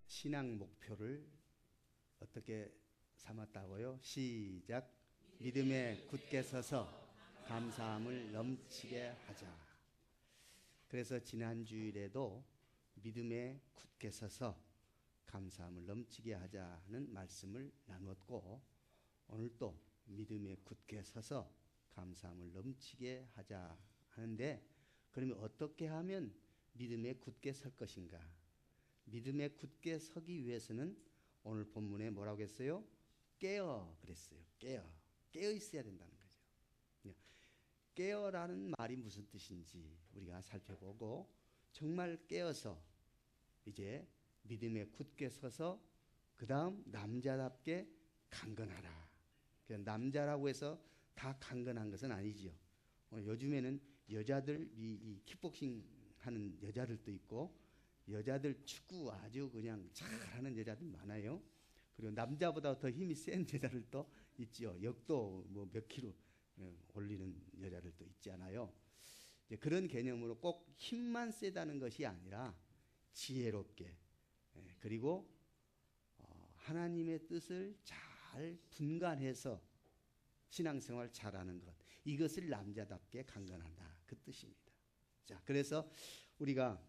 신앙 목표를 어떻게 삼았다고요? 시작. 믿음에 굳게 서서 감사함을 넘치게 하자. 그래서 지난 주일에도 믿음에 굳게 서서 감사함을 넘치게 하자는 말씀을 나눴고, 오늘 또 믿음에 굳게 서서 감사함을 넘치게 하자 하는데, 그러면 어떻게 하면 믿음에 굳게 설 것인가? 믿음에 굳게 서기 위해서는 오늘 본문에 뭐라고 했어요? 깨어 그랬어요. 깨어 있어야 된다는 거죠. 깨어라는 말이 무슨 뜻인지 우리가 살펴보고, 정말 깨어서 이제 믿음에 굳게 서서 그 다음 남자답게 강건하라. 남자라고 해서 다 강건한 것은 아니지요. 요즘에는 여자들 이 킥복싱 하는 여자들도 있고, 여자들 축구 아주 그냥 잘하는 여자들 많아요. 그리고 남자보다 더 힘이 센 여자들도 있지요. 역도 뭐 몇 킬로 올리는 여자들도 있지 않아요. 이제 그런 개념으로 꼭 힘만 세다는 것이 아니라 지혜롭게, 그리고 하나님의 뜻을 잘 분간해서 신앙생활 잘하는 것, 이것을 남자답게 강건한다, 그 뜻입니다. 자, 그래서 우리가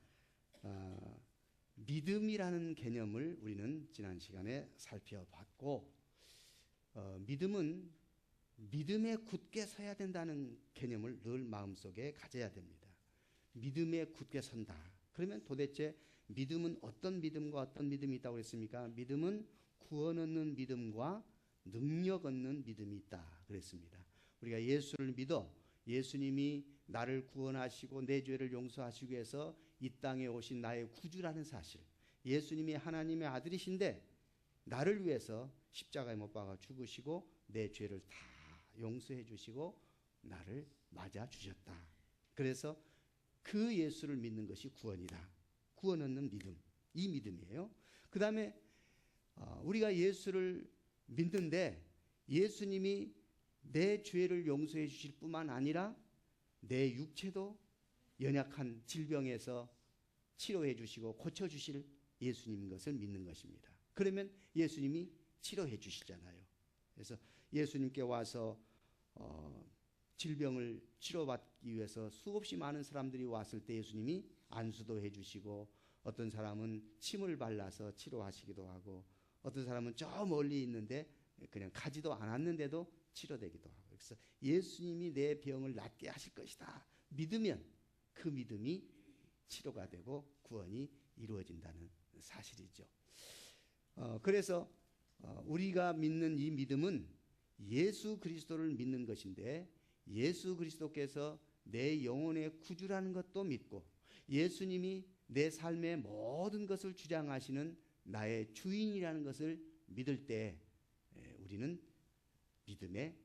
믿음이라는 개념을 우리는 지난 시간에 살펴봤고, 믿음은 믿음에 굳게 서야 된다는 개념을 늘 마음속에 가져야 됩니다. 믿음에 굳게 선다. 그러면 도대체 믿음은 어떤 믿음과 어떤 믿음이 있다고 그랬습니까? 믿음은 구원 얻는 믿음과 능력 얻는 믿음이 있다 그랬습니다. 우리가 예수를 믿어 예수님이 나를 구원하시고 내 죄를 용서하시기 위해서 이 땅에 오신 나의 구주라는 사실, 예수님이 하나님의 아들이신데 나를 위해서 십자가에 못 박아 죽으시고 내 죄를 다 용서해 주시고 나를 맞아 주셨다. 그래서 그 예수를 믿는 것이 구원이다. 구원 얻는 믿음, 이 믿음이에요. 그 다음에 우리가 예수를 믿는데 예수님이 내 죄를 용서해 주실 뿐만 아니라 내 육체도 연약한 질병에서 치료해 주시고 고쳐 주실 예수님인 것을 믿는 것입니다. 그러면 예수님이 치료해 주시잖아요. 그래서 예수님께 와서 질병을 치료받기 위해서 수없이 많은 사람들이 왔을 때 예수님이 안수도 해 주시고, 어떤 사람은 침을 발라서 치료하시기도 하고, 어떤 사람은 저 멀리 있는데 그냥 가지도 않았는데도 치료되기도 하고, 그래서 예수님이 내 병을 낫게 하실 것이다 믿으면 그 믿음이 치료가 되고 구원이 이루어진다는 사실이죠. 그래서 우리가 믿는 이 믿음은 예수 그리스도를 믿는 것인데, 예수 그리스도께서 내 영혼의 구주라는 것도 믿고, 예수님이 내 삶의 모든 것을 주장하시는 나의 주인이라는 것을 믿을 때 우리는 믿음에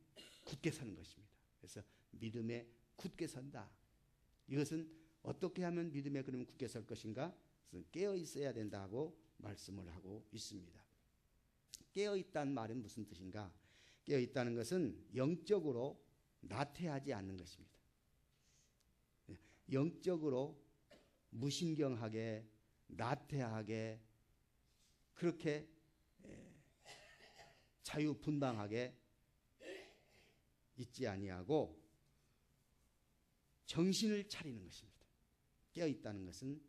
굳게 서는 것입니다. 그래서 믿음에 굳게 선다. 이것은 어떻게 하면 믿음에 그러면 굳게 설 것인가? 깨어 있어야 된다고 말씀을 하고 있습니다. 깨어 있다는 말은 무슨 뜻인가? 깨어 있다는 것은 영적으로 나태하지 않는 것입니다. 영적으로 무신경하게, 나태하게, 그렇게 자유분방하게 있지 아니하고 정신을 차리는 것입니다. 깨어 있다는 것은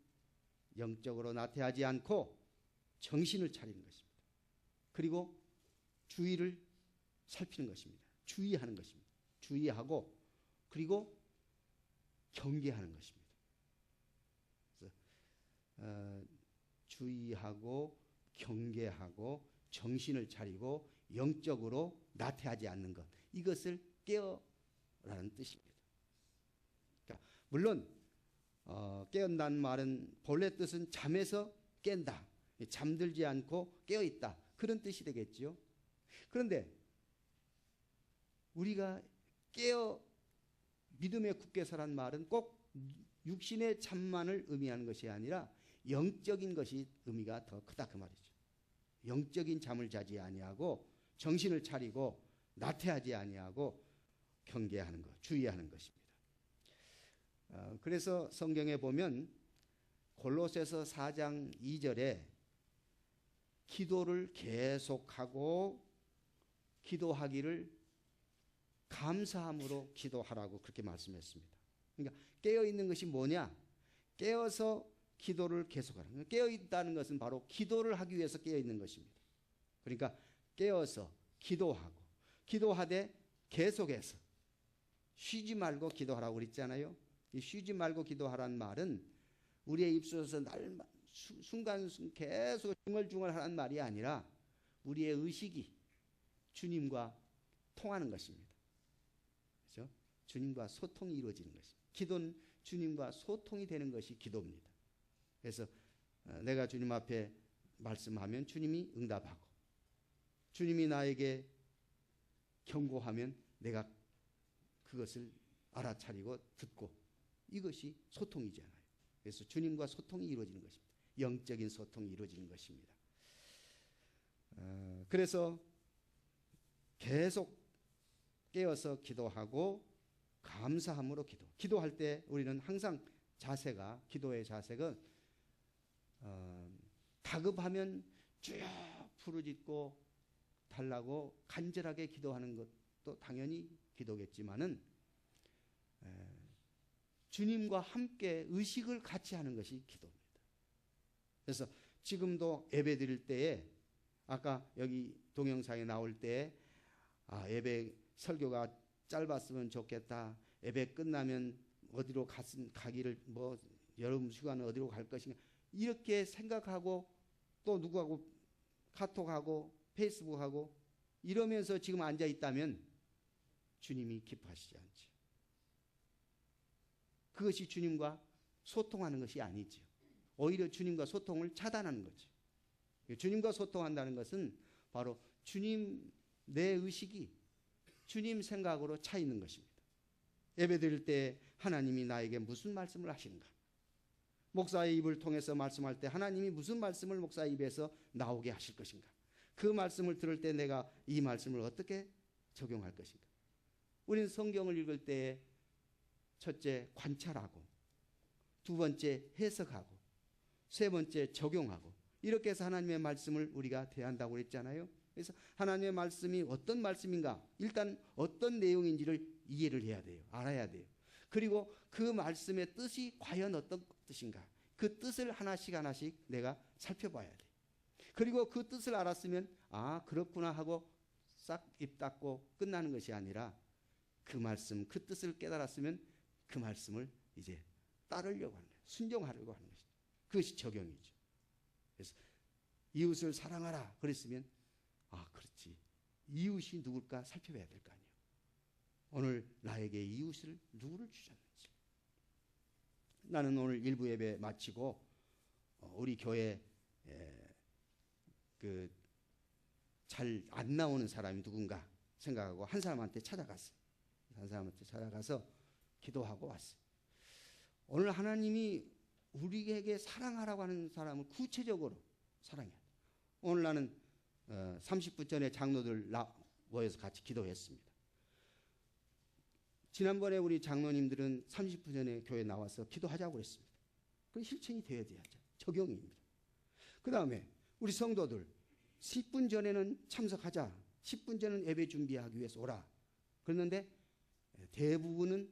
영적으로 나태하지 않고 정신을 차리는 것입니다. 그리고 주의를 살피는 것입니다. 주의하는 것입니다. 주의하고 그리고 경계하는 것입니다. 그래서 주의하고 경계하고 정신을 차리고 영적으로 나태하지 않는 것, 이것을 깨어라는 뜻입니다. 그러니까 물론 깨어난다는 말은 본래 뜻은 잠에서 깬다, 잠들지 않고 깨어있다, 그런 뜻이 되겠죠. 그런데 우리가 깨어 믿음에 굳게 서란 말은 꼭 육신의 잠만을 의미하는 것이 아니라 영적인 것이 의미가 더 크다, 그 말이죠. 영적인 잠을 자지 아니하고 정신을 차리고 나태하지 아니하고 경계하는 것, 주의하는 것입니다. 그래서 성경에 보면 골로새서 4장 2절에 기도를 계속하고 기도하기를 감사함으로 기도하라고 그렇게 말씀했습니다. 그러니까 깨어 있는 것이 뭐냐? 깨어서 기도를 계속하라. 깨어 있다는 것은 바로 기도를 하기 위해서 깨어 있는 것입니다. 그러니까 깨어서 기도하고 기도하되 계속해서 쉬지 말고 기도하라고 그랬잖아요. 이 쉬지 말고 기도하라는 말은 우리의 입술에서 순간순간 계속 중얼중얼하는 말이 아니라 우리의 의식이 주님과 통하는 것입니다. 그렇죠? 주님과 소통이 이루어지는 것입니다. 기도는 주님과 소통이 되는 것이 기도입니다. 그래서 내가 주님 앞에 말씀하면 주님이 응답하고 주님이 나에게 경고하면 내가 그것을 알아차리고 듣고 이것이 소통이잖아요. 그래서 주님과 소통이 이루어지는 것입니다. 영적인 소통이 이루어지는 것입니다. 그래서 계속 깨어서 기도하고 감사함으로 기도할 때 우리는 항상 기도의 자세가 다급하면 쭉 부르짖고 달라고 간절하게 기도하는 것도 당연히 기도겠지만은 주님과 함께 의식을 같이 하는 것이 기도입니다. 그래서 지금도 예배 드릴 때에 아까 여기 동영상에 나올 때 예배 설교가 짧았으면 좋겠다. 예배 끝나면 어디로 가기를 여름 휴가는 어디로 갈 것인가 이렇게 생각하고 또 누구하고 카톡하고 페이스북하고 이러면서 지금 앉아 있다면 주님이 기뻐하시지 않죠. 그것이 주님과 소통하는 것이 아니죠. 오히려 주님과 소통을 차단하는 거죠. 주님과 소통한다는 것은 바로 내 의식이 주님 생각으로 차 있는 것입니다. 예배 드릴 때 하나님이 나에게 무슨 말씀을 하시는가? 목사의 입을 통해서 말씀할 때 하나님이 무슨 말씀을 목사의 입에서 나오게 하실 것인가? 그 말씀을 들을 때 내가 이 말씀을 어떻게 적용할 것인가? 우리는 성경을 읽을 때 첫째 관찰하고 두 번째 해석하고 세 번째 적용하고 이렇게 해서 하나님의 말씀을 우리가 대한다고 그랬잖아요. 그래서 하나님의 말씀이 어떤 말씀인가 일단 어떤 내용인지를 이해를 해야 돼요. 알아야 돼요. 그리고 그 말씀의 뜻이 과연 어떤 뜻인가 그 뜻을 하나씩 내가 살펴봐야 돼요. 그리고 그 뜻을 알았으면 그렇구나 하고 싹 입 닫고 끝나는 것이 아니라 그 말씀 그 뜻을 깨달았으면 그 말씀을 이제 따르려고 하는 거예요. 순종하려고 하는 것이죠. 그것이 적용이죠. 그래서 이웃을 사랑하라 그랬으면 그렇지. 이웃이 누굴까 살펴봐야 될 거 아니에요. 오늘 나에게 이웃을 누구를 주셨는지. 나는 오늘 일부 예배 마치고 우리 교회 잘 안 나오는 사람이 누군가 생각하고 한 사람한테 찾아갔어요. 한 사람한테 찾아가서 기도하고 왔어요. 오늘 하나님이 우리에게 사랑하라고 하는 사람을 구체적으로 사랑해야 돼요. 오늘 나는 30분 전에 장로들 모여서 같이 기도했습니다. 지난번에 우리 장로님들은 30분 전에 교회 나와서 기도하자고 했습니다. 그 실천이 되어야 돼야죠. 적용입니다. 그 다음에 우리 성도들 10분 전에는 참석하자. 10분 전에는 예배 준비하기 위해서 오라. 그랬는데 대부분은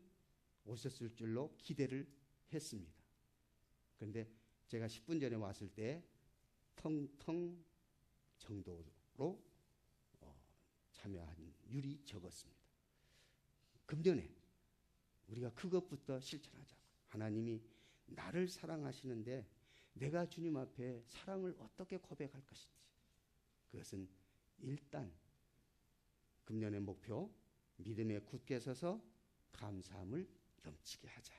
오셨을 줄로 기대를 했습니다. 그런데 제가 10분 전에 왔을 때 텅텅 정도로 참여한 율이 적었습니다. 금년에 우리가 그것부터 실천하자고. 하나님이 나를 사랑하시는데 내가 주님 앞에 사랑을 어떻게 고백할 것인지 그것은 일단 금년의 목표 믿음에 굳게 서서 감사함을 넘치게 하자.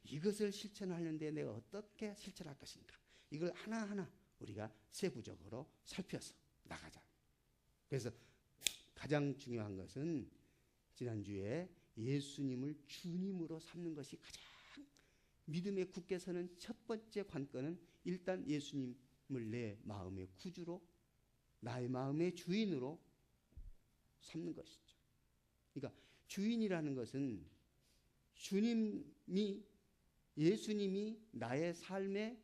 이것을 실천하는데 내가 어떻게 실천할 것인가 이걸 하나하나 우리가 세부적으로 살펴서 나가자. 그래서 가장 중요한 것은 지난주에 예수님을 주님으로 삼는 것이 가장 믿음에 굳게 서는 첫 번째 관건은 일단 예수님을 내 마음의 구주로 나의 마음의 주인으로 삼는 것이죠. 그러니까 주인이라는 것은 예수님이 나의 삶의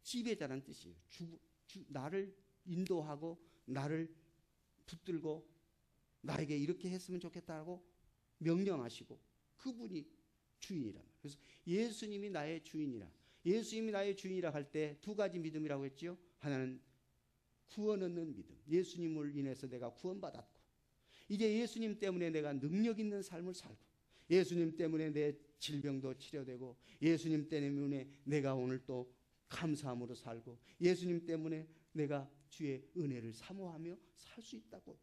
지배자라는 뜻이에요. 나를 인도하고 나를 붙들고 나에게 이렇게 했으면 좋겠다고 명령하시고 그분이 주인이란 말이에요. 그래서 예수님이 나의 주인이라. 예수님이 나의 주인이라 할 때 두 가지 믿음이라고 했죠. 하나는 구원 얻는 믿음. 예수님을 인해서 내가 구원받았고 이제 예수님 때문에 내가 능력 있는 삶을 살고 예수님 때문에 내 질병도 치료되고 예수님 때문에 내가 오늘 또 감사함으로 살고 예수님 때문에 내가 주의 은혜를 사모하며 살 수 있다고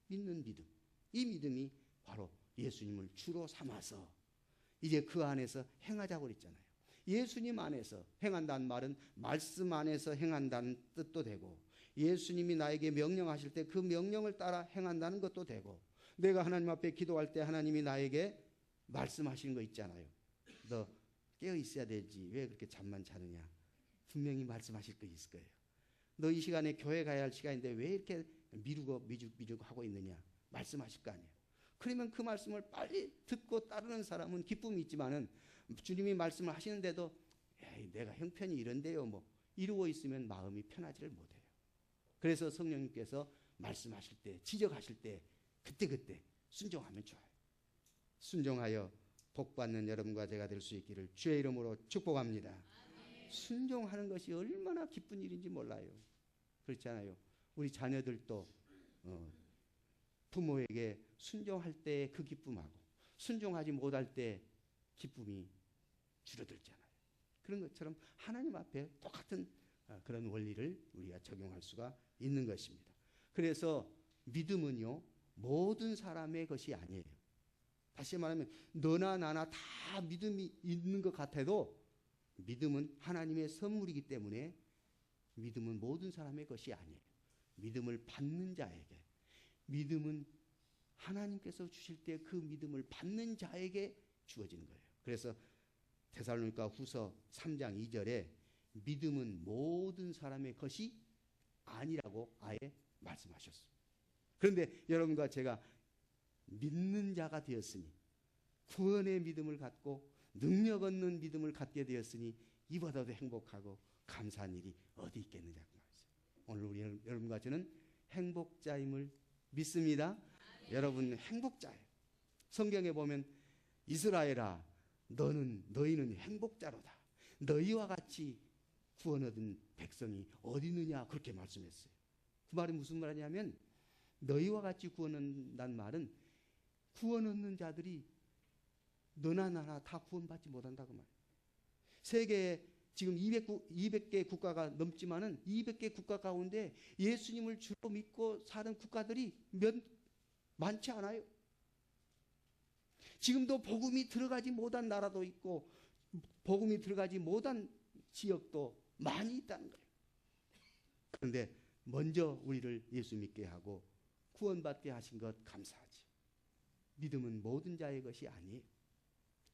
믿는 믿음. 이 믿음이 바로 예수님을 주로 삼아서 이제 그 안에서 행하자고 그랬잖아요. 예수님 안에서 행한다는 말은 말씀 안에서 행한다는 뜻도 되고 예수님이 나에게 명령하실 때 그 명령을 따라 행한다는 것도 되고 내가 하나님 앞에 기도할 때 하나님이 나에게 말씀하시는 거 있잖아요. 너 깨어 있어야 되지 왜 그렇게 잠만 자느냐. 분명히 말씀하실 거 있을 거예요. 너 이 시간에 교회 가야 할 시간인데 왜 이렇게 미루고 하고 있느냐. 말씀하실 거 아니에요. 그러면 그 말씀을 빨리 듣고 따르는 사람은 기쁨이 있지만은 주님이 말씀을 하시는데도 내가 형편이 이런데요 뭐 이러고 있으면 마음이 편하지를 못해요. 그래서 성령님께서 말씀하실 때 지적하실 때 그때 순종하면 좋아요. 순종하여 복받는 여러분과 제가 될 수 있기를 주의 이름으로 축복합니다. 순종하는 것이 얼마나 기쁜 일인지 몰라요. 그렇잖아요. 우리 자녀들도 부모에게 순종할 때 그 기쁨하고 순종하지 못할 때 기쁨이 줄어들잖아요. 그런 것처럼 하나님 앞에 똑같은 그런 원리를 우리가 적용할 수가 있는 것입니다. 그래서 믿음은요 모든 사람의 것이 아니에요. 다시 말하면 너나 나나 다 믿음이 있는 것 같아도 믿음은 하나님의 선물이기 때문에 믿음은 모든 사람의 것이 아니에요. 믿음을 받는 자에게 믿음은 하나님께서 주실 때 그 믿음을 받는 자에게 주어지는 거예요. 그래서 데살로니가 후서 3장 2절에 믿음은 모든 사람의 것이 아니라고 아예 말씀하셨습니다. 그런데 여러분과 제가 믿는 자가 되었으니 구원의 믿음을 갖고 능력 얻는 믿음을 갖게 되었으니 이보다도 행복하고 감사한 일이 어디 있겠느냐 그 말이죠. 오늘 우리 여러분과 저는 행복자임을 믿습니다. 여러분 행복자예요. 성경에 보면 이스라엘아 너희는 행복자로다. 너희와 같이 구원 얻은 백성이 어디 있느냐 그렇게 말씀했어요. 그 말이 무슨 말이냐면 너희와 같이 구원 얻는다는 말은 구원 얻는 자들이 너나 나나 다 구원받지 못한다고 말이에요. 세계에 지금 200개 국가가 넘지만은 200개 국가 가운데 예수님을 주로 믿고 사는 국가들이 많지 않아요. 지금도 복음이 들어가지 못한 나라도 있고 복음이 들어가지 못한 지역도 많이 있다는 거예요. 그런데 먼저 우리를 예수 믿게 하고 구원받게 하신 것 감사하지. 믿음은 모든 자의 것이 아니에요.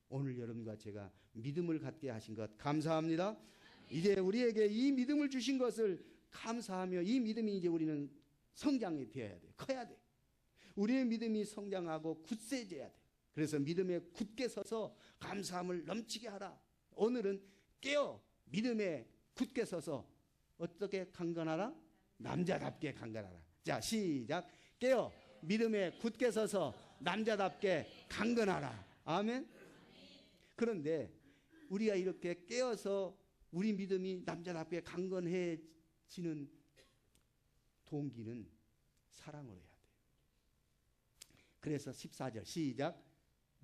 오늘 여러분과 제가 믿음을 갖게 하신 것 감사합니다. 이제 우리에게 이 믿음을 주신 것을 감사하며 이 믿음이 이제 우리는 성장이 되어야 돼요. 커야 돼요. 우리의 믿음이 성장하고 굳세져야 돼요. 그래서 믿음에 굳게 서서 감사함을 넘치게 하라. 오늘은 깨어 믿음에 굳게 서서 어떻게 강건하라? 남자답게 강건하라. 자, 시작. 깨어 믿음에 굳게 서서 남자답게 강건하라. 아멘. 그런데 우리가 이렇게 깨어서 우리 믿음이 남자답게 강건해지는 동기는 사랑으로 해야 돼요. 그래서 14절 시작.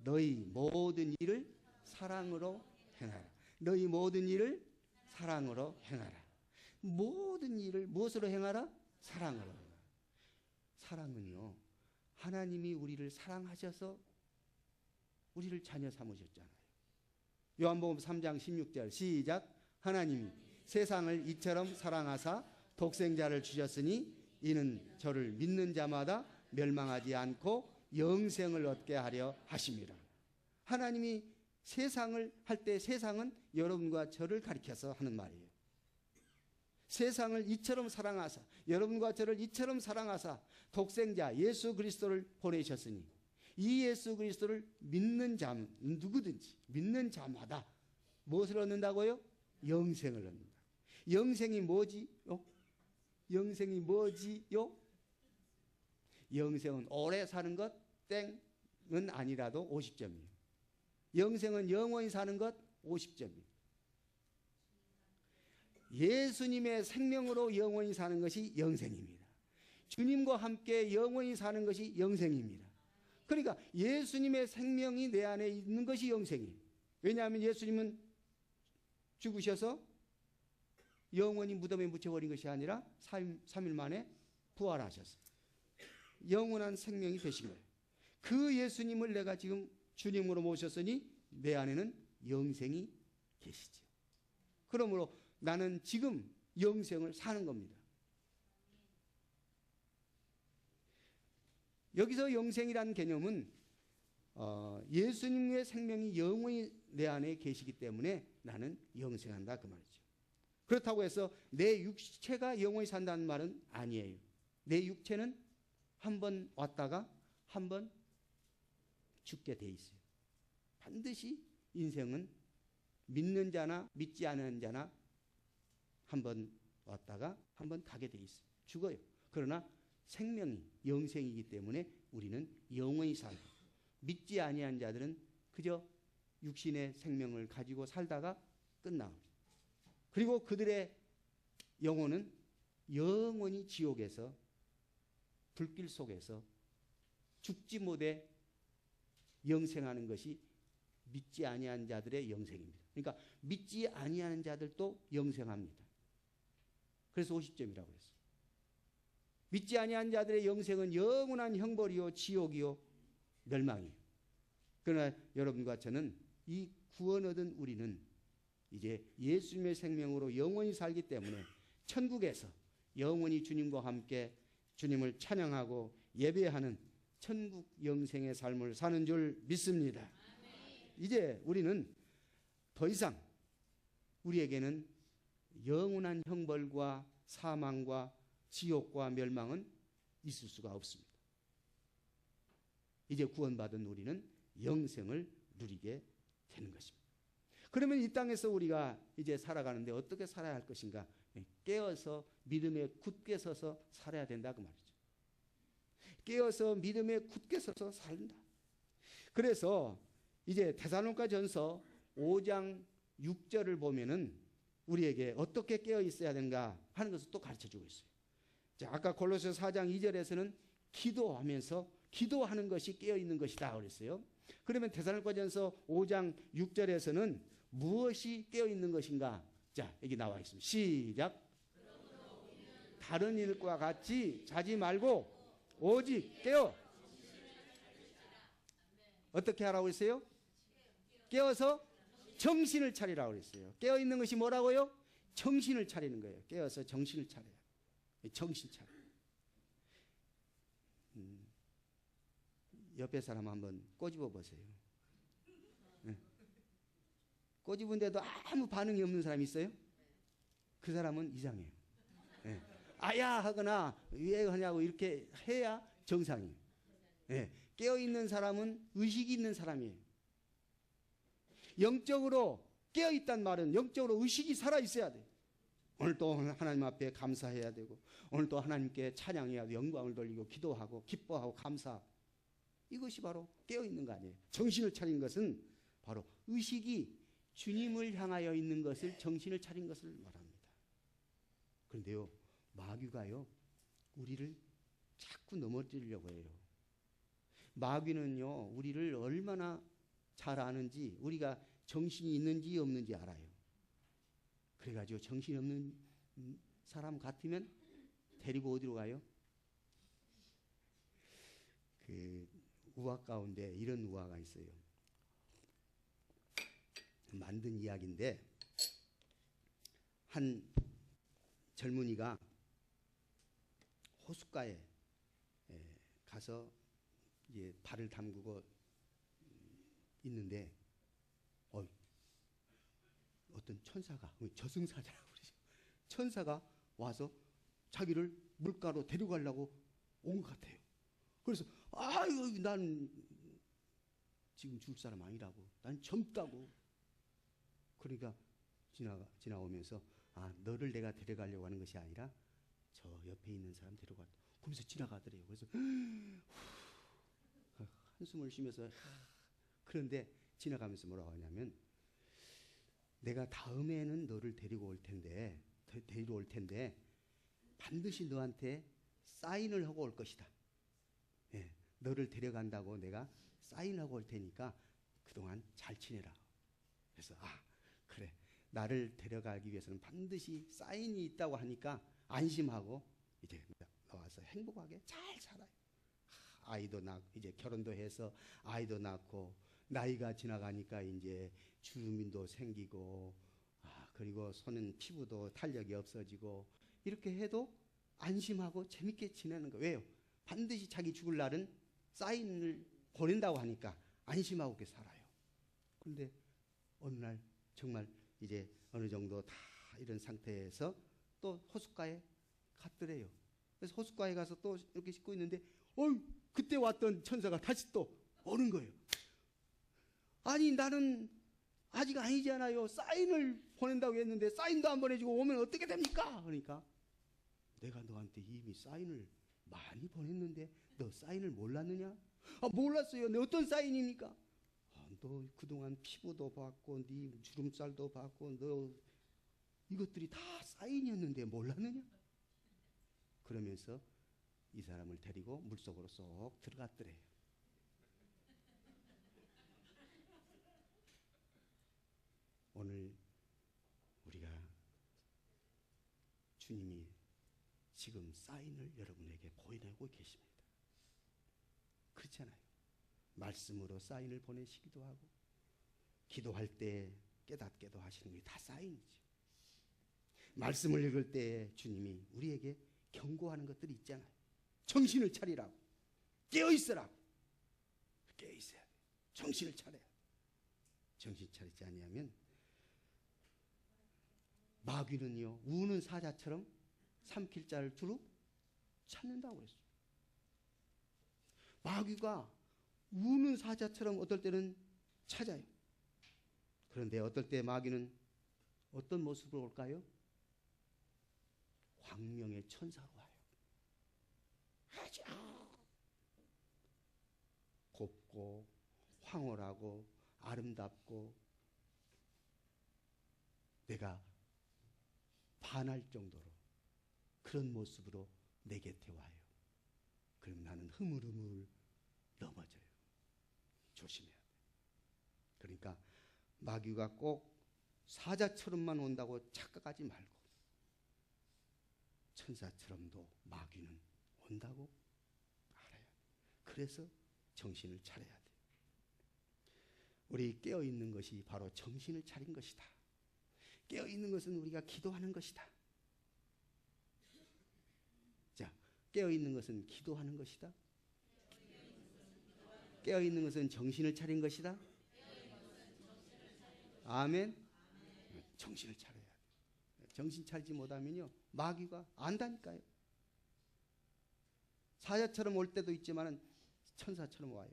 너희 모든 일을 사랑으로 행하라. 너희 모든 일을 사랑으로 행하라. 모든 일을 무엇으로 행하라? 사랑으로 행하라. 사랑은요 하나님이 우리를 사랑하셔서 우리를 자녀 삼으셨잖아요. 요한복음 3장 16절 시작. 하나님이 세상을 이처럼 사랑하사 독생자를 주셨으니 이는 저를 믿는 자마다 멸망하지 않고 영생을 얻게 하려 하심이라. 하나님이 세상을 할 때 세상은 여러분과 저를 가리켜서 하는 말이에요. 세상을 이처럼 사랑하사 여러분과 저를 이처럼 사랑하사 독생자 예수 그리스도를 보내셨으니 이 예수 그리스도를 믿는 자 누구든지 믿는 자마다 무엇을 얻는다고요? 영생을 얻는다. 영생이 뭐지요? 영생이 뭐지요? 영생은 오래 사는 것 땡은 아니라도 50점이에요. 영생은 영원히 사는 것 50점이에요. 예수님의 생명으로 영원히 사는 것이 영생입니다. 주님과 함께 영원히 사는 것이 영생입니다. 그러니까 예수님의 생명이 내 안에 있는 것이 영생이에요. 왜냐하면 예수님은 죽으셔서 영원히 무덤에 묻혀버린 것이 아니라 3일 만에 부활하셨어요. 영원한 생명이 되신 거예요. 그 예수님을 내가 지금 주님으로 모셨으니 내 안에는 영생이 계시죠. 그러므로 나는 지금 영생을 사는 겁니다. 여기서 영생이라는 개념은 예수님의 생명이 영원히 내 안에 계시기 때문에 나는 영생한다 그 말이죠. 그렇다고 해서 내 육체가 영원히 산다는 말은 아니에요. 내 육체는 한 번 왔다가 한 번 죽게 돼 있어요. 반드시 인생은 믿는 자나 믿지 않는 자나 한 번 왔다가 한 번 가게 돼 있어요. 죽어요. 그러나 생명이 영생이기 때문에 우리는 영원히 살고, 믿지 아니한 자들은 그저 육신의 생명을 가지고 살다가 끝나옵니다. 그리고 그들의 영혼은 영원히 지옥에서 불길 속에서 죽지 못해 영생하는 것이 믿지 아니한 자들의 영생입니다. 그러니까 믿지 아니하는 자들도 영생합니다. 그래서 50점이라고 했어요. 믿지 아니한 자들의 영생은 영원한 형벌이요 지옥이요 멸망이에요. 그러나 여러분과 저는 이 구원 얻은 우리는 이제 예수님의 생명으로 영원히 살기 때문에 천국에서 영원히 주님과 함께 주님을 찬양하고 예배하는 천국 영생의 삶을 사는 줄 믿습니다. 이제 우리는 더 이상 우리에게는 영원한 형벌과 사망과 지옥과 멸망은 있을 수가 없습니다. 이제 구원받은 우리는 영생을 누리게 되는 것입니다. 그러면 이 땅에서 우리가 이제 살아가는데 어떻게 살아야 할 것인가? 깨어서 믿음에 굳게 서서 살아야 된다 그 말이죠. 깨어서 믿음에 굳게 서서 산다. 그래서 이제 데살로니가전서 5장 6절을 보면은 우리에게 어떻게 깨어 있어야 되는가 하는 것을 또 가르쳐 주고 있어요. 자, 아까 골로새 4장 2절에서는 기도하면서 기도하는 것이 깨어 있는 것이다 그랬어요. 그러면 데살로니가전서 5장 6절에서는 무엇이 깨어 있는 것인가? 자, 여기 나와 있습니다. 시작. 다른 일과 같이 자지 말고 오직 깨어. 어떻게 하라고 했어요? 깨어서 정신을 차리라고 그랬어요. 깨어 있는 것이 뭐라고요? 정신을 차리는 거예요. 깨어서 정신을 차려요. 정신 차려. 옆에 사람 한번 꼬집어 보세요. 네. 꼬집은데도 아무 반응이 없는 사람이 있어요? 그 사람은 이상해요. 네. 아야 하거나 왜 하냐고 이렇게 해야 정상이에요. 네. 깨어있는 사람은 의식이 있는 사람이에요. 영적으로 깨어있단 말은 영적으로 의식이 살아있어야 돼요. 오늘 또 하나님 앞에 감사해야 되고, 오늘 또 하나님께 찬양해야 되고, 영광을 돌리고 기도하고 기뻐하고 감사하고, 이것이 바로 깨어있는 거 아니에요. 정신을 차린 것은 바로 의식이 주님을 향하여 있는 것을, 정신을 차린 것을 말합니다. 그런데요, 마귀가요 우리를 자꾸 넘어뜨리려고 해요. 마귀는요 우리를 얼마나 잘 아는지, 우리가 정신이 있는지 없는지 알아요. 그래가지고 정신이 없는 사람 같으면 데리고 어디로 가요? 그 우화 가운데 이런 우화가 있어요. 만든 이야기인데, 한 젊은이가 호숫가에 가서 이제 발을 담그고 있는데 어떤 천사가, 저승사자라고 그러죠. 천사가 와서 자기를 물가로 데려가려고 온 것 같아요. 그래서 아유 난 지금 죽을 사람 아니라고, 난 젊다고. 그러니까 지나오면서 너를 내가 데려가려고 하는 것이 아니라 저 옆에 있는 사람 데려가. 그러면서 지나가더래요. 그래서 한숨을 쉬면서 그런데 지나가면서 뭐라고 하냐면 내가 다음에는 너를 데리러 올 텐데 반드시 너한테 사인을 하고 올 것이다. 예, 너를 데려간다고 내가 사인하고 올 테니까 그동안 잘 지내라. 그래서 그래, 나를 데려가기 위해서는 반드시 사인이 있다고 하니까 안심하고 이제 나와서 행복하게 잘 살아요. 아이도 낳고 이제 결혼도 해서 아이도 낳고 나이가 지나가니까 이제 주름도 생기고 그리고 손은 피부도 탄력이 없어지고 이렇게 해도 안심하고 재밌게 지내는 거예요. 왜요? 반드시 자기 죽을 날은 사인을 보낸다고 하니까 안심하고 그렇게 살아요. 그런데 어느 날 정말 이제 어느 정도 다 이런 상태에서 또 호숫가에 갔더래요. 그래서 호숫가에 가서 또 이렇게 씻고 있는데 그때 왔던 천사가 다시 또 오는 거예요. 아니 나는 아직 아니잖아요. 사인을 보낸다고 했는데 사인도 안 보내주고 오면 어떻게 됩니까? 그러니까 내가 너한테 이미 사인을 많이 보냈는데 너 사인을 몰랐느냐? 몰랐어요. 내 어떤 사인입니까? 너 그동안 피부도 받고 네 주름살도 받고 너 이것들이 다 사인이었는데 몰랐느냐? 그러면서 이 사람을 데리고 물속으로 쏙 들어갔더래요. 오늘 우리가 주님이 지금 사인을 여러분에게 보여내고 계십니다. 그렇잖아요. 말씀으로 사인을 보내시기도 하고 기도할 때 깨닫게도 하시는 게 다 사인이죠. 말씀을 읽을 때 주님이 우리에게 경고하는 것들이 있잖아요. 정신을 차리라고, 깨어있으라고. 깨어있어야 돼. 정신을 차려야 돼. 정신 차리지 아니하면 마귀는요 우는 사자처럼 삼킬 자를 두루 찾는다고 그랬어요. 마귀가 우는 사자처럼 어떨 때는 찾아요. 그런데 어떨 때 마귀는 어떤 모습으로 올까요? 광명의 천사로 와요. 아주 곱고 황홀하고 아름답고 내가 반할 정도로 그런 모습으로 내 곁에 와요. 그럼 나는 흐물흐물 넘어져요. 조심해야 돼. 그러니까 마귀가 꼭 사자처럼만 온다고 착각하지 말고 천사처럼도 마귀는 온다고 알아야 돼. 그래서 정신을 차려야 돼. 우리 깨어있는 것이 바로 정신을 차린 것이다. 깨어있는 것은 우리가 기도하는 것이다. 자, 깨어있는 것은 기도하는 것이다. 깨어있는 것은 정신을 차린 것이다. 아멘. 정신을 차려야 돼. 정신 차리지 못하면요 마귀가 안다니까요. 사자처럼 올 때도 있지만 천사처럼 와요.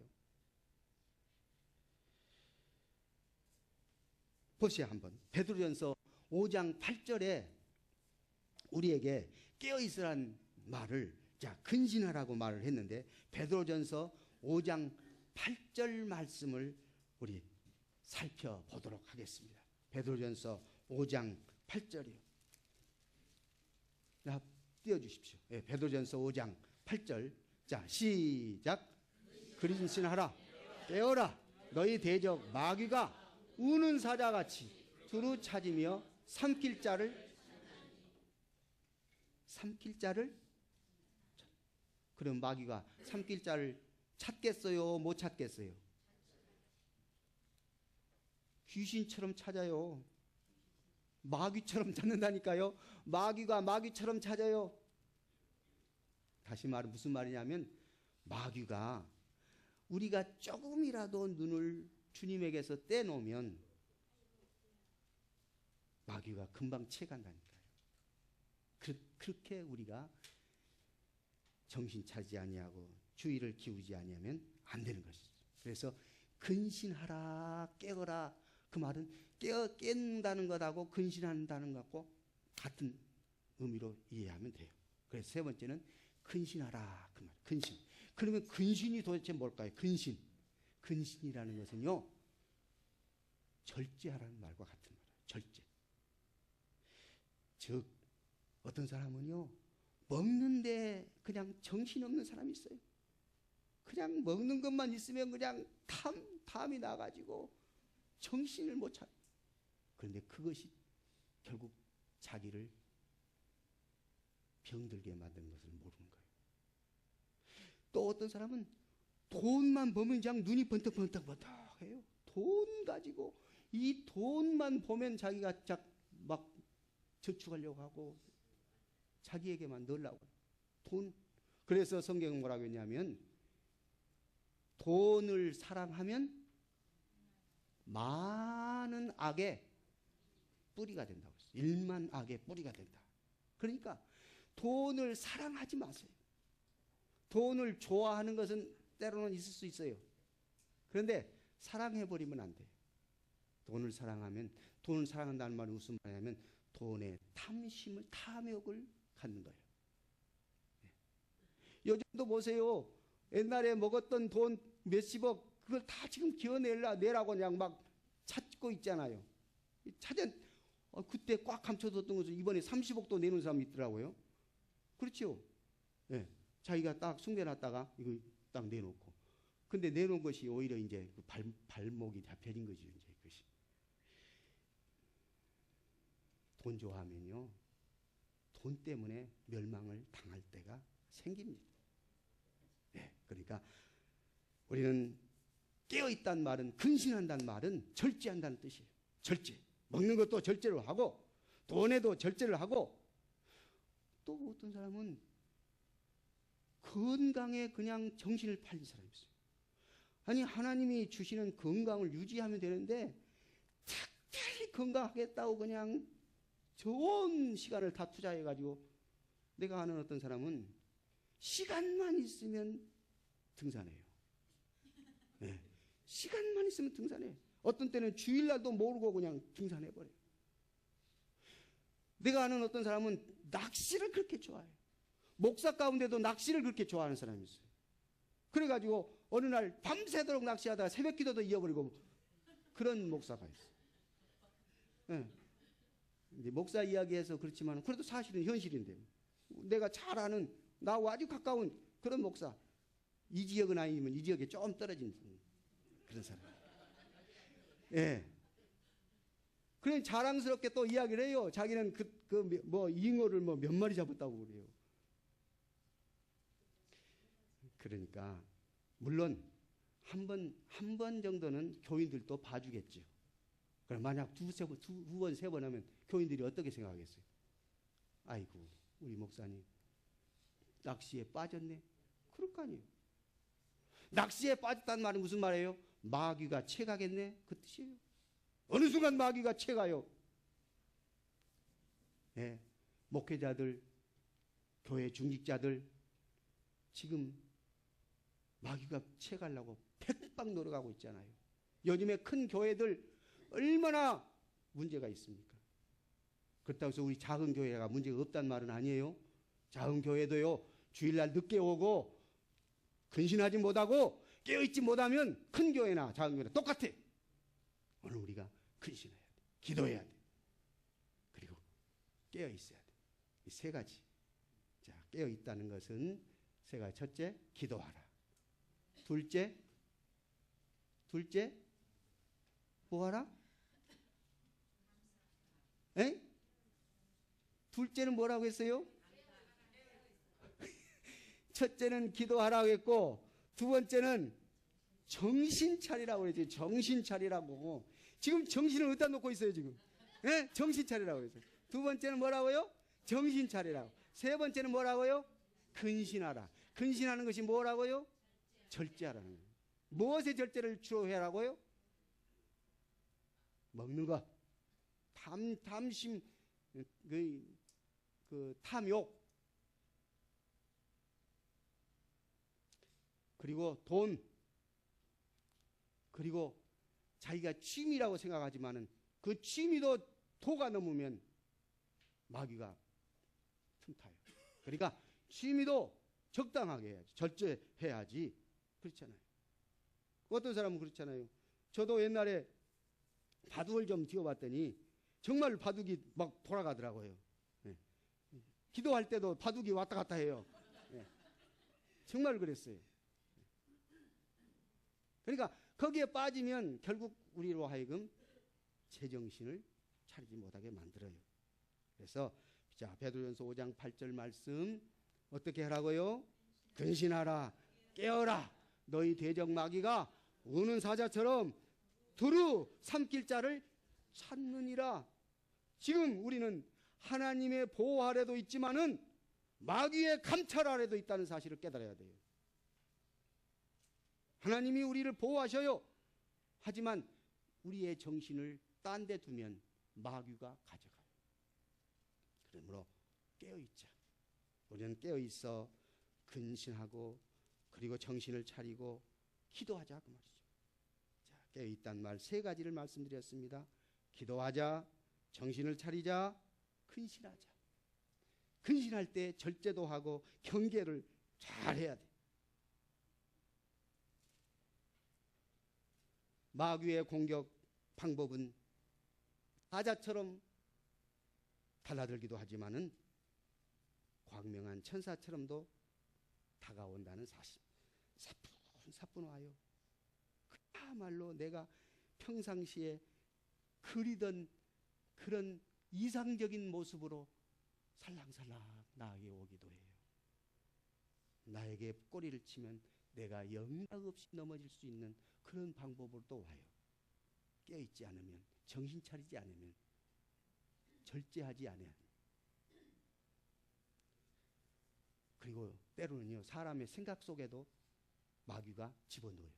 보세요 한번. 베드로전서 5장 8절에 우리에게 깨어있으란 말을 근신하라고 말을 했는데 베드로전서 5장 8절 말씀을 우리 살펴보도록 하겠습니다. 베드로전서 5장 8절이요. 자, 띄워주십시오. 네, 베드로전서 5장 8절. 자, 시작. 근신하라. 깨어라. 너희 대적 마귀가 우는 사자같이 두루 찾으며 삼킬 자를 그럼 마귀가 삼킬 자를 찾겠어요? 못 찾겠어요? 귀신처럼 찾아요. 마귀처럼 찾는다니까요. 마귀가 마귀처럼 찾아요. 다시 말은 무슨 말이냐면 마귀가 우리가 조금이라도 눈을 주님에게서 떼놓으면 마귀가 금방 채간다니까요. 그렇게 우리가 정신 차리지 아니하고 주의를 기울이지 아니하면 안 되는 것이죠. 그래서 근신하라 깨어라 그 말은 깬다는 것하고 근신한다는 것하고 같은 의미로 이해하면 돼요. 그래서 세 번째는 근신하라 그 말. 근신. 그러면 근신이 도대체 뭘까요? 근신. 근신이라는 것은요, 절제하라는 말과 같은 말이에요. 절제. 즉 어떤 사람은요, 먹는데 그냥 정신없는 사람이 있어요. 그냥 먹는 것만 있으면 그냥 탐이 나가지고 정신을 못 차려. 그런데 그것이 결국 자기를 병들게 만드는 것을 모르는 거예요. 또 어떤 사람은 돈만 보면 그냥 눈이 번뜩번뜩번뜩해요. 돈 가지고 이 돈만 보면 자기가 막 저축하려고 하고 자기에게만 넣으려고. 돈. 그래서 성경은 뭐라고 했냐면 돈을 사랑하면 많은 악의 뿌리가 된다고 했어요. 일만 악의 뿌리가 된다. 그러니까 돈을 사랑하지 마세요. 돈을 좋아하는 것은 때로는 있을 수 있어요. 그런데 사랑해버리면 안 돼요. 돈을 사랑한다는 말은 무슨 말이냐면 돈에 탐심을, 탐욕을 갖는 거예요. 요즘도 보세요. 옛날에 먹었던 돈 몇십억, 그걸 다 지금 기어내라고 그냥 막 찾고 있잖아요. 그때 꽉 감춰뒀던 것을 이번에 30억도 내는 사람이 있더라고요. 그렇죠? 네. 자기가 딱 숨겨놨다가 이거 딱 내놓고. 근데 내놓은 것이 오히려 이제 그 발목이 잡혀진 거죠. 이제 그것이. 돈 좋아하면요, 돈 때문에 멸망을 당할 때가 생깁니다. 네. 그러니까 우리는 깨어있다는 말은, 근신한다는 말은 절제한다는 뜻이에요. 절제. 먹는 것도 절제를 하고, 돈에도 절제를 하고, 또 어떤 사람은 건강에 그냥 정신을 팔린 사람이 있어요. 아니, 하나님이 주시는 건강을 유지하면 되는데 특별히 건강하겠다고 그냥 좋은 시간을 다 투자해가지고, 내가 아는 어떤 사람은 시간만 있으면 등산해요. 네. 시간만 있으면 등산해. 어떤 때는 주일날도 모르고 그냥 등산해버려요. 내가 아는 어떤 사람은 낚시를 그렇게 좋아해요. 목사 가운데도 낚시를 그렇게 좋아하는 사람이 있어요. 그래가지고 어느 날 밤새도록 낚시하다가 새벽 기도도 잃어버리고 그런 목사가 있어요. 네. 이제 목사 이야기해서 그렇지만 그래도 사실은 현실인데, 내가 잘 아는, 나와 아주 가까운 그런 목사, 이 지역은 아니지만 이 지역에 좀 떨어진 그런 사람. 예. 그래 자랑스럽게 또 이야기를 해요. 자기는 잉어를 몇 마리 잡았다고 그래요. 그러니까 물론 한 번 정도는 교인들도 봐주겠죠. 그럼 만약 두 번, 세 번 하면 교인들이 어떻게 생각하겠어요? 아이고, 우리 목사님 낚시에 빠졌네. 그럴 거 아니에요. 낚시에 빠졌다는 말은 무슨 말이에요? 마귀가 채가겠네, 그 뜻이에요. 어느 순간 마귀가 채가요. 네, 목회자들, 교회 중직자들 지금 마귀가 채가려고 백방 노력하고 있잖아요. 요즘에 큰 교회들 얼마나 문제가 있습니까? 그렇다고 해서 우리 작은 교회가 문제가 없다는 말은 아니에요. 작은 교회도요, 주일날 늦게 오고 근신하지 못하고 깨어있지 못하면 큰 교회나 작은 교회나 똑같아. 오늘 우리가 근신해야 돼. 기도해야 돼. 그리고 깨어있어야 돼. 이 세 가지. 자, 깨어있다는 것은 세 가지. 첫째, 기도하라. 둘째, 뭐하라? 에? 둘째는 뭐라고 했어요? 첫째는 기도하라고 했고, 두 번째는 정신 차리라고 그랬지. 정신 차리라고. 지금 정신을 어디다 놓고 있어요, 지금? 예? 정신 차리라고 했어요. 두 번째는 뭐라고요? 정신 차리라고. 세 번째는 뭐라고요? 근신하라. 근신하는 것이 뭐라고요? 절제하라는 거예요. 무엇의 절제를 주로 해라고요? 먹는 것. 탐심, 탐욕. 그리고 돈. 그리고 자기가 취미라고 생각하지만은 그 취미도 도가 넘으면 마귀가 틈타요. 그러니까 취미도 적당하게 해야지. 절제해야지. 그렇잖아요. 어떤 사람은 그렇잖아요. 저도 옛날에 바둑을 좀 띄워봤더니 정말 바둑이 막 돌아가더라고요. 예. 기도할 때도 바둑이 왔다 갔다 해요. 예. 정말 그랬어요. 그러니까 거기에 빠지면 결국 우리로 하여금 제정신을 차리지 못하게 만들어요. 그래서 자, 베드로전서 5장 8절 말씀 어떻게 하라고요? 근신하라, 깨어라. 너희 대적 마귀가 우는 사자처럼 두루 삼킬 자를 찾느니라. 지금 우리는 하나님의 보호 아래도 있지만은 마귀의 감찰 아래도 있다는 사실을 깨달아야 돼요. 하나님이 우리를 보호하셔요. 하지만 우리의 정신을 딴 데 두면 마귀가 가져가요. 그러므로 깨어있자. 우리는 깨어있어 근신하고 그리고 정신을 차리고 기도하자 그 말이죠. 자, 깨어있다는 말 세 가지를 말씀드렸습니다. 기도하자, 정신을 차리자, 근신하자. 근신할 때 절제도 하고 경계를 잘 해야 돼. 마귀의 공격 방법은 사자처럼 달라들기도 하지만은 광명한 천사처럼도 다가온다는 사실. 사뿐 와요. 그야말로 내가 평상시에 그리던 그런 이상적인 모습으로 살랑살랑 나에게 오기도 해요. 나에게 꼬리를 치면 내가 영락 없이 넘어질 수 있는 그런 방법으로 또 와요. 깨어있지 않으면, 정신 차리지 않으면, 절제하지 않으면. 그리고 때로는요, 사람의 생각 속에도 마귀가 집어넣어요.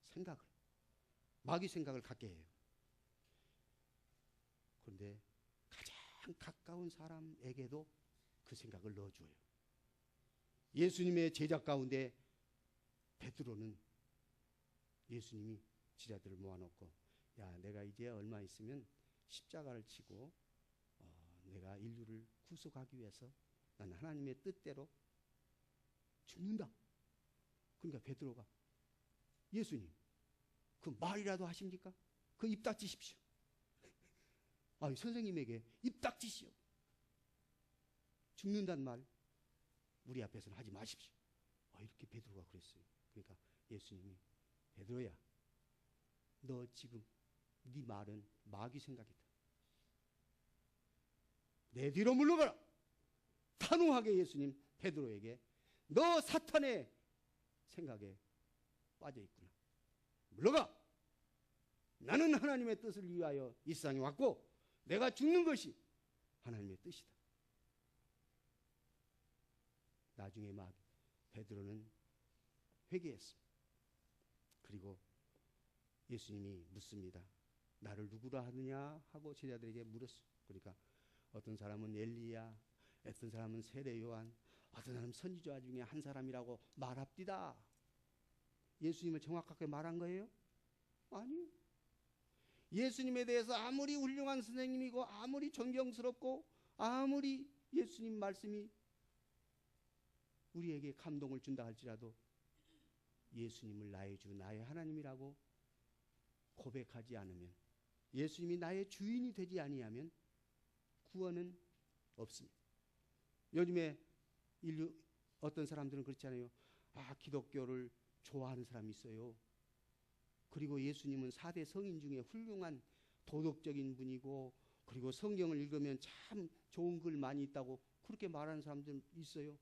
생각을. 마귀 생각을 갖게 해요. 그런데 가장 가까운 사람에게도 그 생각을 넣어줘요. 예수님의 제자 가운데 베드로는 예수님이 제자들을 모아놓고 야, 내가 이제 얼마 있으면 십자가를 치고 내가 인류를 구속하기 위해서 나는 하나님의 뜻대로 죽는다. 그러니까 베드로가 예수님 그 말이라도 하십니까? 그 입 닥치십시오. 선생님에게 입 닥치시오. 죽는단 말 우리 앞에서는 하지 마십시오. 이렇게 베드로가 그랬어요. 그러니까 예수님이 베드로야, 너 지금 네 말은 마귀 생각이다. 내 뒤로 물러가라. 단호하게 예수님 베드로에게 너 사탄의 생각에 빠져 있구나. 물러가. 나는 하나님의 뜻을 위하여 이 세상에 왔고 내가 죽는 것이 하나님의 뜻이다. 나중에 막 베드로는 회개했습니다. 그리고 예수님이 묻습니다. 나를 누구라 하느냐 하고 제자들에게 물었어요. 그러니까 어떤 사람은 엘리야, 어떤 사람은 세례 요한, 어떤 사람은 선지자 중에 한 사람이라고 말합디다. 예수님을 정확하게 말한 거예요? 아니요. 예수님에 대해서 아무리 훌륭한 선생님이고 아무리 존경스럽고 아무리 예수님 말씀이 우리에게 감동을 준다 할지라도 예수님을 나의 주, 나의 하나님이라고 고백하지 않으면, 예수님이 나의 주인이 되지 아니하면 구원은 없습니다. 요즘에 어떤 사람들은 그렇잖아요. 기독교를 좋아하는 사람이 있어요. 그리고 예수님은 4대 성인 중에 훌륭한 도덕적인 분이고 그리고 성경을 읽으면 참 좋은 글 많이 있다고 그렇게 말하는 사람들 있어요.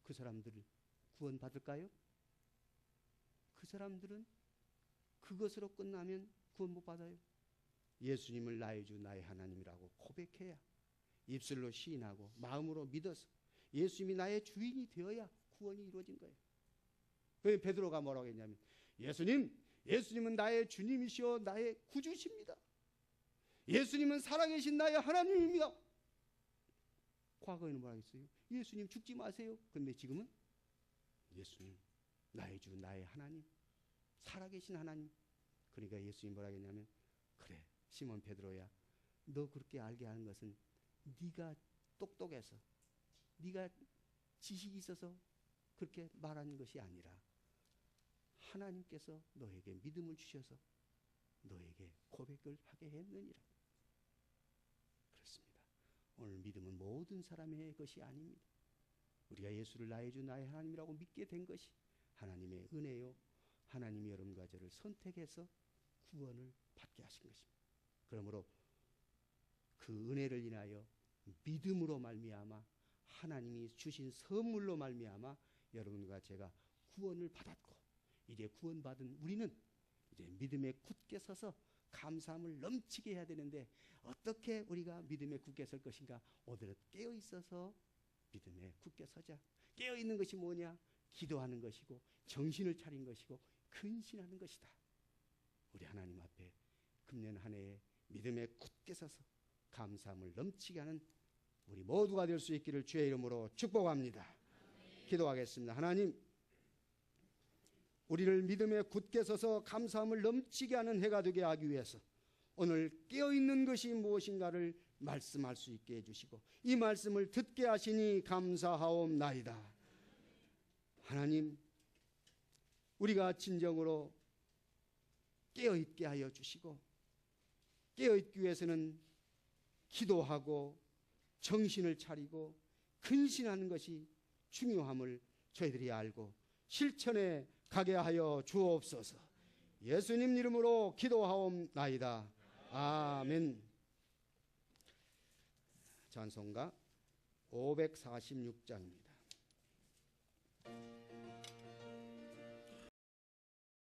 그 사람들을 구원 받을까요? 그 사람들은 그것으로 끝나면 구원 못 받아요. 예수님을 나의 주 나의 하나님이라고 고백해야, 입술로 시인하고 마음으로 믿어서 예수님이 나의 주인이 되어야 구원이 이루어진 거예요. 그래서 베드로가 뭐라고 했냐면 예수님은 나의 주님이시오 나의 구주십니다. 예수님은 살아계신 나의 하나님입니다. 과거에는 뭐라고 했어요? 예수님 죽지 마세요. 그런데 지금은 예수님 나의 주 나의 하나님, 살아계신 하나님. 그러니까 예수님 뭐라고 했냐면 그래 시몬 베드로야, 너 그렇게 알게 하는 것은 네가 똑똑해서, 네가 지식이 있어서 그렇게 말하는 것이 아니라 하나님께서 너에게 믿음을 주셔서 너에게 고백을 하게 했느니라. 그렇습니다. 오늘 믿음은 모든 사람의 것이 아닙니다. 우리가 예수를 나의 주 나의 하나님이라고 믿게 된 것이 하나님의 은혜요, 하나님이 여러분과 저를 선택해서 구원을 받게 하신 것입니다. 그러므로 그 은혜를 인하여 믿음으로 말미암아 하나님이 주신 선물로 말미암아 여러분과 제가 구원을 받았고, 이제 구원받은 우리는 이제 믿음에 굳게 서서 감사함을 넘치게 해야 되는데, 어떻게 우리가 믿음에 굳게 설 것인가? 오늘은 깨어 있어서 믿음에 굳게 서자. 깨어 있는 것이 뭐냐? 기도하는 것이고, 정신을 차린 것이고, 근신하는 것이다. 우리 하나님 앞에 금년 한 해에 믿음에 굳게 서서 감사함을 넘치게 하는 우리 모두가 될 수 있기를 주의 이름으로 축복합니다. 기도하겠습니다. 하나님, 우리를 믿음에 굳게 서서 감사함을 넘치게 하는 해가 되게 하기 위해서 오늘 깨어있는 것이 무엇인가를 말씀할 수 있게 해주시고, 이 말씀을 듣게 하시니 감사하옵나이다. 하나님, 우리가 진정으로 깨어있게 하여 주시고, 깨어있기 위해서는 기도하고 정신을 차리고 근신하는 것이 중요함을 저희들이 알고 실천에 가게 하여 주옵소서. 예수님 이름으로 기도하옵나이다. 아멘. 찬송가 546장입니다.